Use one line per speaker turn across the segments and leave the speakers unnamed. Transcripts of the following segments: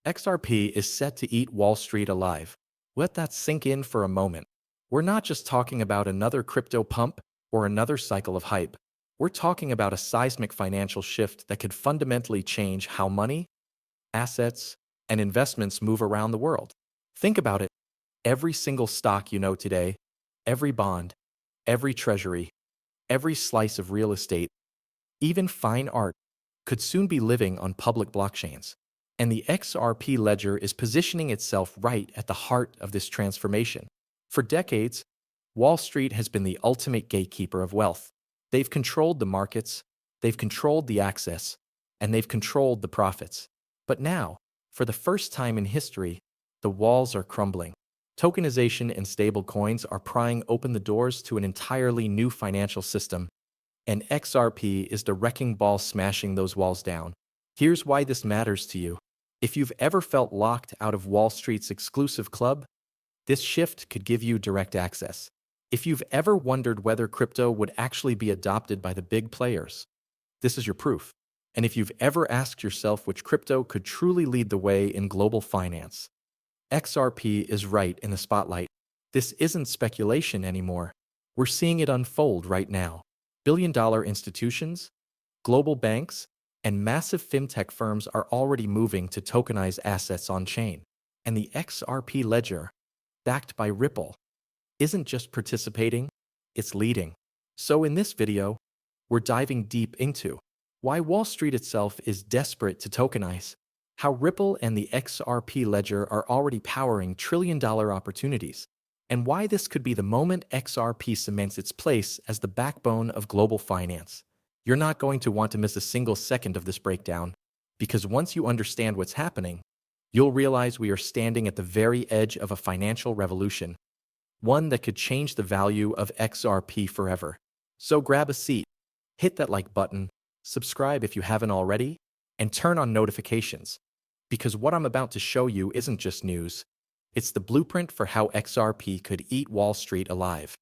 XRP is set to eat Wall Street alive. Let that sink in for a moment. We're not just talking about another crypto pump or another cycle of hype. We're talking about a seismic financial shift that could fundamentally change how money, assets, and investments move around the world. Think about it. Every single stock you know today, every bond, every treasury, every slice of real estate, even fine art, could soon be living on public blockchains. And the XRP ledger is positioning itself right at the heart of this transformation. For decades, Wall Street has been the ultimate gatekeeper of wealth. They've controlled the markets, they've controlled the access, and they've controlled the profits. But now, for the first time in history, the walls are crumbling. Tokenization and stablecoins are prying open the doors to an entirely new financial system, and XRP is the wrecking ball smashing those walls down. Here's why this matters to you. If you've ever felt locked out of Wall Street's exclusive club, this shift could give you direct access. If you've ever wondered whether crypto would actually be adopted by the big players, this is your proof. And if you've ever asked yourself which crypto could truly lead the way in global finance, XRP is right in the spotlight. This isn't speculation anymore. We're seeing it unfold right now. Billion-dollar institutions, global banks, and massive fintech firms are already moving to tokenize assets on-chain. And the XRP ledger, backed by Ripple, isn't just participating, it's leading. So in this video, we're diving deep into why Wall Street itself is desperate to tokenize, how Ripple and the XRP ledger are already powering trillion-dollar opportunities, and why this could be the moment XRP cements its place as the backbone of global finance. You're not going to want to miss a single second of this breakdown, because once you understand what's happening, you'll realize we are standing at the very edge of a financial revolution, one that could change the value of XRP forever. So grab a seat, hit that like button, subscribe if you haven't already, and turn on notifications, because what I'm about to show you isn't just news. It's the blueprint for how XRP could eat Wall Street alive.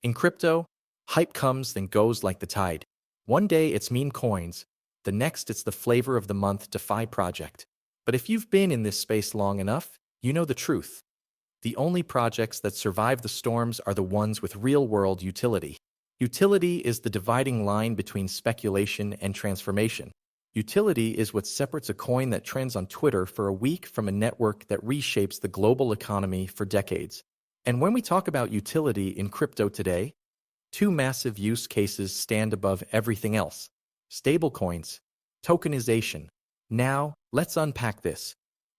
In crypto, hype comes then goes like the tide. One day it's meme coins, the next it's the flavor of the month DeFi project. But if you've been in this space long enough, you know the truth. The only projects that survive the storms are the ones with real-world utility. Utility is the dividing line between speculation and transformation. Utility is what separates a coin that trends on Twitter for a week from a network that reshapes the global economy for decades. And when we talk about utility in crypto today, two massive use cases stand above everything else: stablecoins, tokenization. Now, let's unpack this,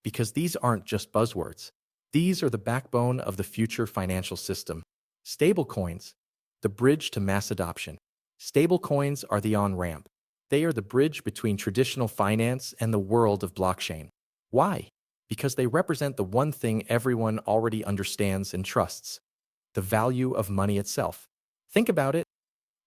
because these aren't just buzzwords. These are the backbone of the future financial system. Stablecoins, the bridge to mass adoption. Stablecoins are the on-ramp. They are the bridge between traditional finance and the world of blockchain. Why? Because they represent the one thing everyone already understands and trusts: the value of money itself. Think about it.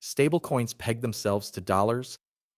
Stablecoins peg themselves to dollars,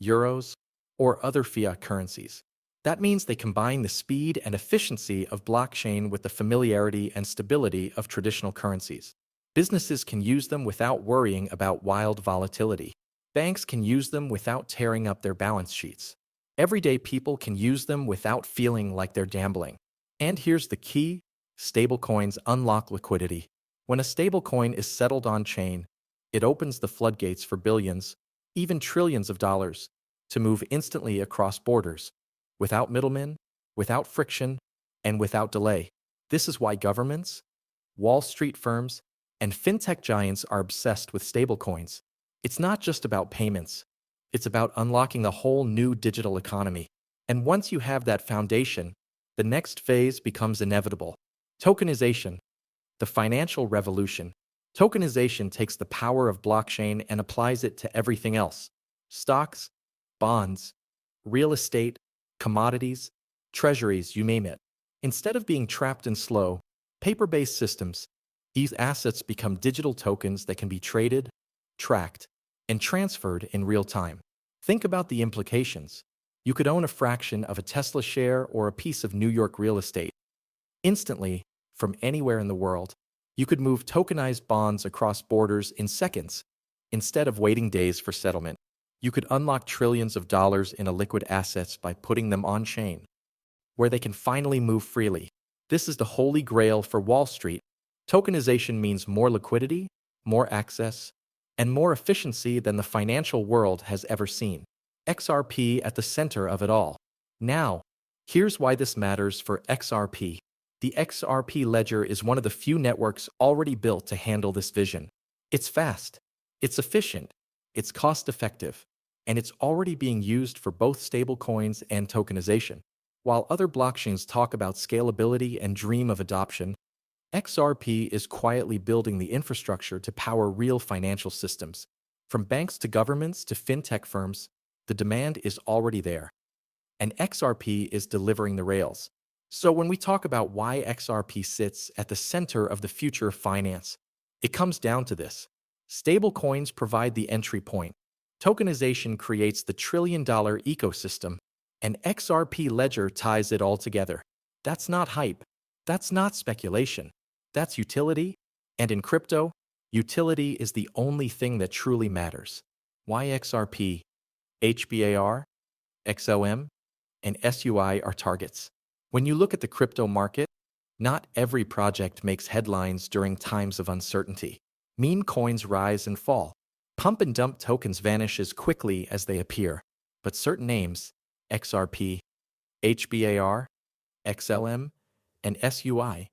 euros, or other fiat currencies. That means they combine the speed and efficiency of blockchain with the familiarity and stability of traditional currencies. Businesses can use them without worrying about wild volatility. Banks can use them without tearing up their balance sheets. Everyday people can use them without feeling like they're gambling. And here's the key: stablecoins unlock liquidity. When a stablecoin is settled on-chain, it opens the floodgates for billions, even trillions of dollars, to move instantly across borders, without middlemen, without friction, and without delay. This is why governments, Wall Street firms, and fintech giants are obsessed with stablecoins. It's not just about payments. It's about unlocking a whole new digital economy. And once you have that foundation, the next phase becomes inevitable: tokenization, the financial revolution. Tokenization takes the power of blockchain and applies it to everything else: stocks, bonds, real estate, commodities, treasuries, you name it. Instead of being trapped in slow, paper-based systems, these assets become digital tokens that can be traded, tracked, and transferred in real time. Think about the implications. You could own a fraction of a Tesla share or a piece of New York real estate instantly, from anywhere in the world. You could move tokenized bonds across borders in seconds, instead of waiting days for settlement. You could unlock trillions of dollars in illiquid assets by putting them on-chain. where they can finally move freely. This is the holy grail for Wall Street. Tokenization means more liquidity, more access, and more efficiency than the financial world has ever seen. XRP at the center of it all. Now, here's why this matters for XRP. The XRP ledger is one of the few networks already built to handle this vision. It's fast, it's efficient, it's cost-effective, and it's already being used for both stablecoins and tokenization. While other blockchains talk about scalability and dream of adoption, XRP is quietly building the infrastructure to power real financial systems. From banks to governments to fintech firms, the demand is already there, and XRP is delivering the rails. So when we talk about why XRP sits at the center of the future of finance, it comes down to this. Stablecoins provide the entry point. Tokenization creates the trillion-dollar ecosystem, and XRP ledger ties it all together. That's not hype. That's not speculation. That's utility. And in crypto, utility is the only thing that truly matters. Why XRP, HBAR, XOM, and SUI are targets. When you look at the crypto market, not every project makes headlines during times of uncertainty. Meme coins rise and fall. Pump and dump tokens vanish as quickly as they appear. But certain names, XRP, HBAR, XLM, and SUI,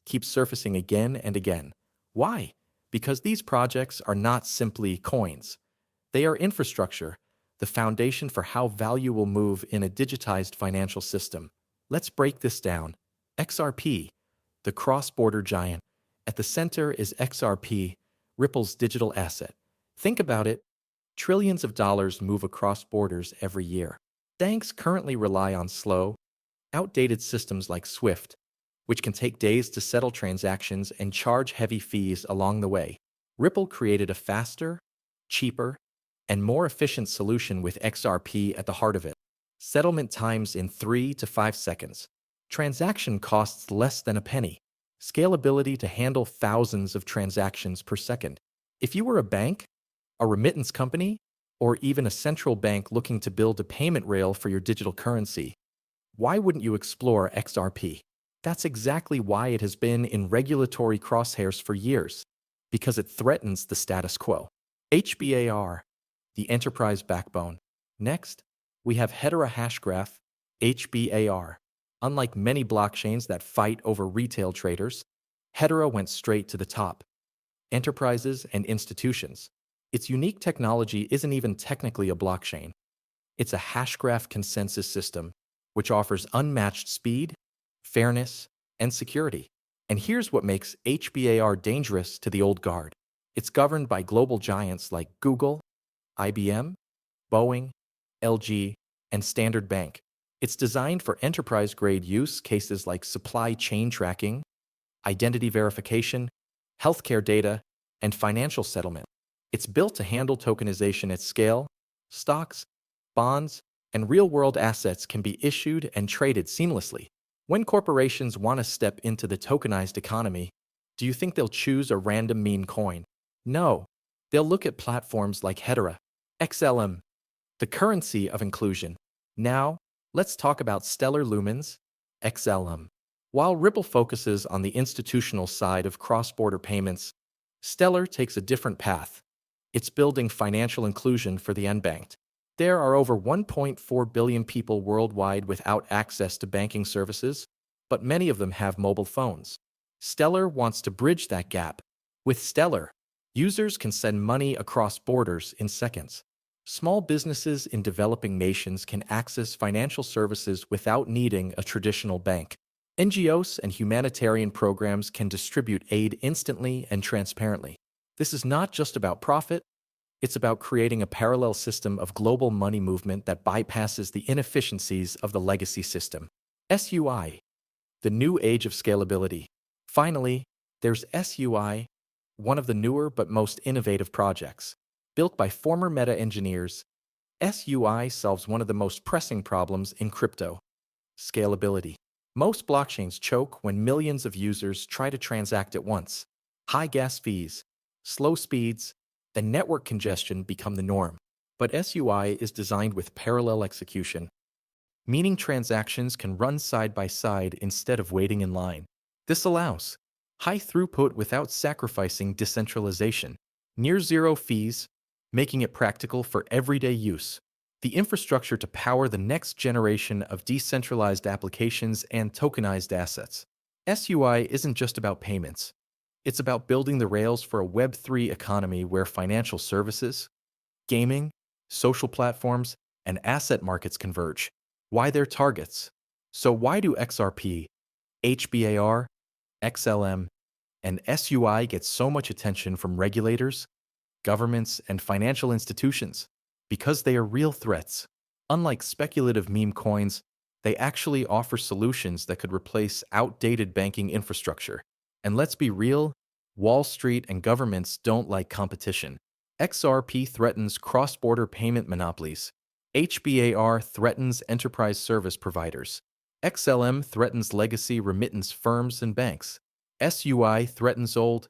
keep surfacing again and again. Why? Because these projects are not simply coins. They are infrastructure, the foundation for how value will move in a digitized financial system. Let's break this down. XRP, the cross-border giant. At the center is XRP, Ripple's digital asset. Think about it. Trillions of dollars move across borders every year. Banks currently rely on slow, outdated systems like SWIFT, which can take days to settle transactions and charge heavy fees along the way. Ripple created a faster, cheaper, and more efficient solution with XRP at the heart of it. Settlement times in 3 to 5 seconds. Transaction costs less than a penny. Scalability to handle thousands of transactions per second. If you were a bank, a remittance company, or even a central bank looking to build a payment rail for your digital currency, why wouldn't you explore XRP? That's exactly why it has been in regulatory crosshairs for years, because it threatens the status quo. HBAR, the enterprise backbone. Next, we have Hedera Hashgraph, HBAR. Unlike many blockchains that fight over retail traders, Hedera went straight to the top. Enterprises and institutions. Its unique technology isn't even technically a blockchain. It's a hashgraph consensus system, which offers unmatched speed, fairness, and security. And here's what makes HBAR dangerous to the old guard. It's governed by global giants like Google, IBM, Boeing, LG, and Standard Bank. It's designed for enterprise-grade use cases like supply chain tracking, identity verification, healthcare data, and financial settlement. It's built to handle tokenization at scale. Stocks, bonds, and real-world assets can be issued and traded seamlessly. When corporations want to step into the tokenized economy, do you think they'll choose a random meme coin? No. They'll look at platforms like Hedera, XLM, the currency of inclusion. Now, let's talk about Stellar Lumens, XLM. While Ripple focuses on the institutional side of cross-border payments, Stellar takes a different path. It's building financial inclusion for the unbanked. There are over 1.4 billion people worldwide without access to banking services, but many of them have mobile phones. Stellar wants to bridge that gap. With Stellar, users can send money across borders in seconds. Small businesses in developing nations can access financial services without needing a traditional bank. NGOs and humanitarian programs can distribute aid instantly and transparently. This is not just about profit. It's about creating a parallel system of global money movement that bypasses the inefficiencies of the legacy system. SUI, the new age of scalability. Finally, there's SUI, one of the newer but most innovative projects. Built by former Meta engineers, SUI solves one of the most pressing problems in crypto: scalability. Most blockchains choke when millions of users try to transact at once. High gas fees, slow speeds, and network congestion become the norm. But SUI is designed with parallel execution. meaning transactions can run side by side instead of waiting in line. This allows high throughput without sacrificing decentralization, near zero fees, making it practical for everyday use. The infrastructure to power the next generation of decentralized applications and tokenized assets. SUI isn't just about payments. It's about building the rails for a Web3 economy where financial services, gaming, social platforms, and asset markets converge. Why their targets? So why do XRP, HBAR, XLM, and SUI get so much attention from regulators, governments, and financial institutions? Because they are real threats. Unlike speculative meme coins, they actually offer solutions that could replace outdated banking infrastructure. And let's be real, Wall Street and governments don't like competition. XRP threatens cross-border payment monopolies. HBAR threatens enterprise service providers. XLM threatens legacy remittance firms and banks. SUI threatens old,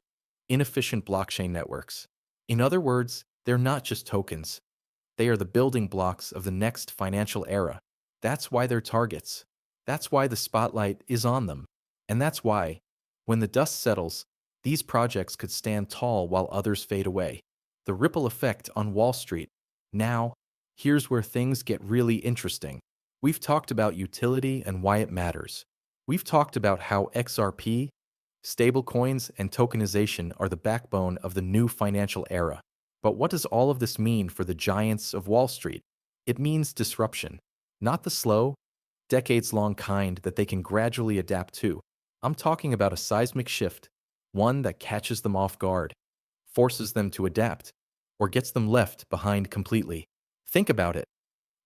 inefficient blockchain networks. In other words, they're not just tokens. They are the building blocks of the next financial era. That's why they're targets. That's why the spotlight is on them. And that's why, when the dust settles, these projects could stand tall while others fade away. The ripple effect on Wall Street. Now, here's where things get really interesting. We've talked about utility and why it matters. We've talked about how XRP, stablecoins, and tokenization are the backbone of the new financial era. But what does all of this mean for the giants of Wall Street? It means disruption, not the slow, decades-long kind that they can gradually adapt to. I'm talking about a seismic shift, one that catches them off guard, forces them to adapt, or gets them left behind completely. Think about it.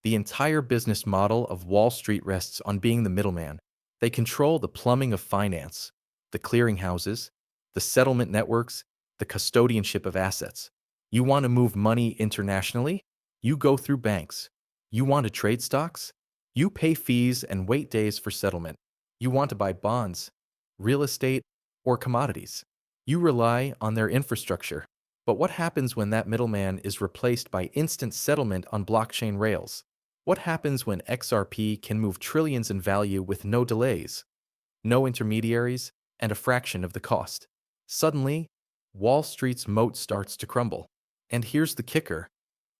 The entire business model of Wall Street rests on being the middleman. They control the plumbing of finance, the clearinghouses, the settlement networks, the custodianship of assets. You want to move money internationally? You go through banks. You want to trade stocks? You pay fees and wait days for settlement. You want to buy bonds, real estate, or commodities? You rely on their infrastructure. But what happens when that middleman is replaced by instant settlement on blockchain rails? What happens when XRP can move trillions in value with no delays, no intermediaries, and a fraction of the cost? Suddenly, Wall Street's moat starts to crumble. And here's the kicker.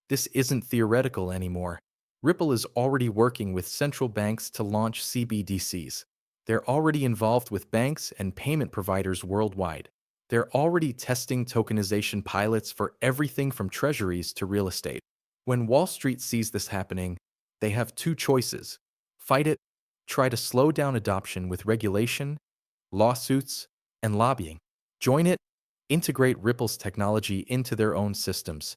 This isn't theoretical anymore. Ripple is already working with central banks to launch cbdc's. They're already involved with banks and payment providers worldwide. They're already testing tokenization pilots for everything from treasuries to real estate. When Wall Street sees this happening, they have two choices. Fight it, try to slow down adoption with regulation, lawsuits, and lobbying. Join it, integrate Ripple's technology into their own systems,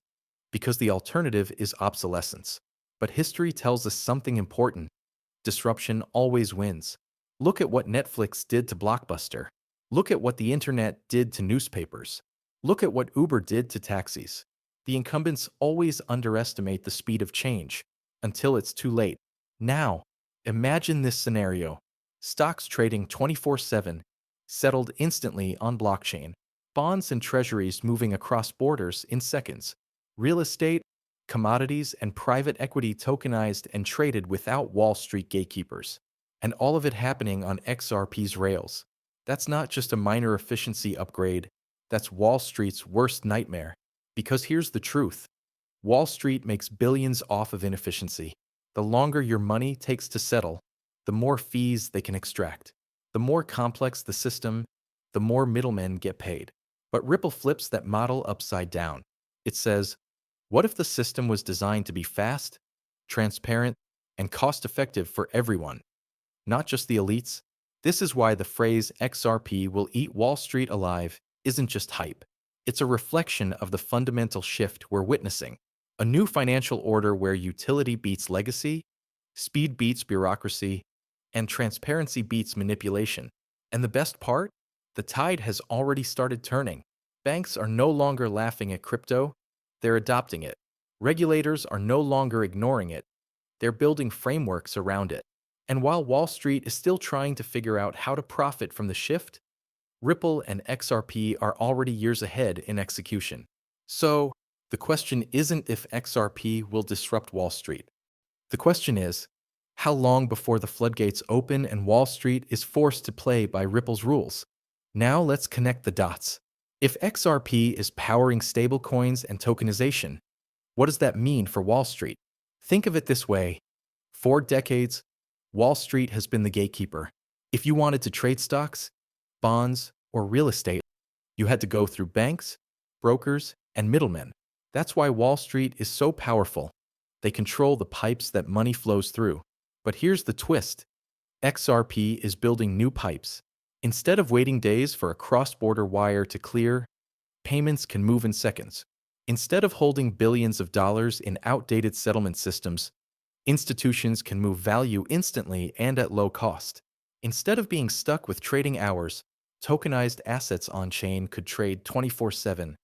because the alternative is obsolescence. But history tells us something important. Disruption always wins. Look at what Netflix did to Blockbuster. Look at what the internet did to newspapers. Look at what Uber did to taxis. The incumbents always underestimate the speed of change until it's too late. Now, imagine this scenario. Stocks trading 24/7, settled instantly on blockchain. Bonds and treasuries moving across borders in seconds. Real estate, commodities, and private equity tokenized and traded without Wall Street gatekeepers. And all of it happening on XRP's rails. That's not just a minor efficiency upgrade, that's Wall Street's worst nightmare. Because here's the truth. Wall Street makes billions off of inefficiency. The longer your money takes to settle, the more fees they can extract. The more complex the system, the more middlemen get paid. But Ripple flips that model upside down. It says, what if the system was designed to be fast, transparent, and cost-effective for everyone, not just the elites? This is why the phrase XRP will eat Wall Street alive isn't just hype. It's a reflection of the fundamental shift we're witnessing. A new financial order where utility beats legacy, speed beats bureaucracy, and transparency beats manipulation. And the best part? The tide has already started turning. Banks are no longer laughing at crypto, they're adopting it. Regulators are no longer ignoring it, they're building frameworks around it. And while Wall Street is still trying to figure out how to profit from the shift, Ripple and XRP are already years ahead in execution. So, the question isn't if XRP will disrupt Wall Street. The question is, How long before the floodgates open and Wall Street is forced to play by Ripple's rules? Now let's connect the dots. If XRP is powering stablecoins and tokenization, what does that mean for Wall Street? Think of it this way. For decades, Wall Street has been the gatekeeper. If you wanted to trade stocks, bonds, or real estate, you had to go through banks, brokers, and middlemen. That's why Wall Street is so powerful. They control the pipes that money flows through. But here's the twist. XRP is building new pipes. Instead of waiting days for a cross-border wire to clear, payments can move in seconds. Instead of holding billions of dollars in outdated settlement systems, institutions can move value instantly and at low cost. Instead of being stuck with trading hours, tokenized assets on-chain could trade 24/7,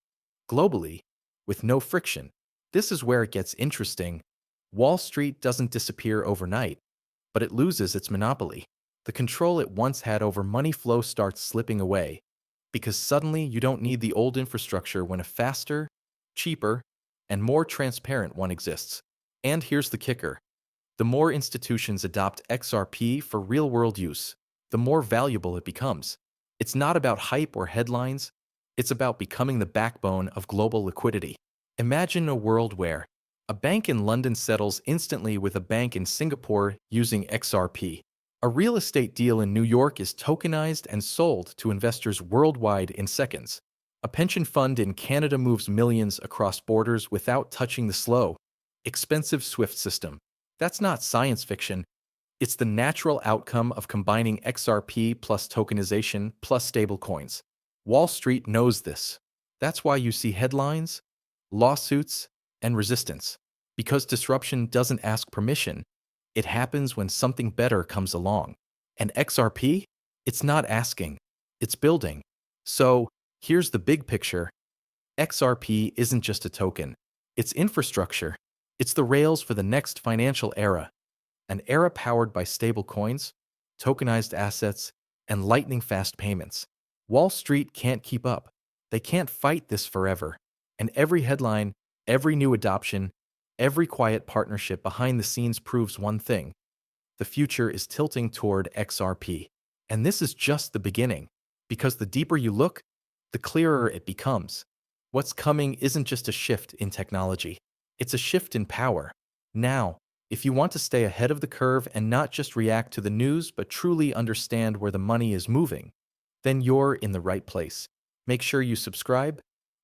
globally, with no friction. This is where it gets interesting. Wall Street doesn't disappear overnight, but it loses its monopoly. The control it once had over money flow starts slipping away, because suddenly you don't need the old infrastructure when a faster, cheaper, and more transparent one exists. And here's the kicker. The more institutions adopt XRP for real-world use, the more valuable it becomes. It's not about hype or headlines, it's about becoming the backbone of global liquidity. Imagine a world where a bank in London settles instantly with a bank in Singapore using XRP. A real estate deal in New York is tokenized and sold to investors worldwide in seconds. A pension fund in Canada moves millions across borders without touching the slow, expensive SWIFT system. That's not science fiction. It's the natural outcome of combining XRP plus tokenization plus stablecoins. Wall Street knows this. That's why you see headlines, lawsuits, and resistance. Because disruption doesn't ask permission, it happens when something better comes along. And XRP? It's not asking, it's building. So, here's the big picture. XRP isn't just a token, it's infrastructure. It's the rails for the next financial era, an era powered by stablecoins, tokenized assets, and lightning-fast payments. Wall Street can't keep up. They can't fight this forever. And every headline, every new adoption, every quiet partnership behind the scenes proves one thing. The future is tilting toward XRP. And this is just the beginning, because the deeper you look, the clearer it becomes. What's coming isn't just a shift in technology. It's a shift in power. Now, if you want to stay ahead of the curve and not just react to the news but truly understand where the money is moving, then you're in the right place. Make sure you subscribe,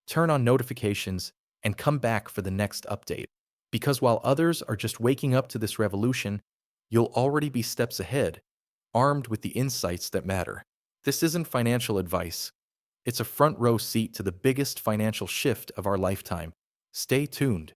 turn on notifications, and come back for the next update. Because while others are just waking up to this revolution, you'll already be steps ahead, armed with the insights that matter. This isn't financial advice. It's a front row seat to the biggest financial shift of our lifetime. Stay tuned.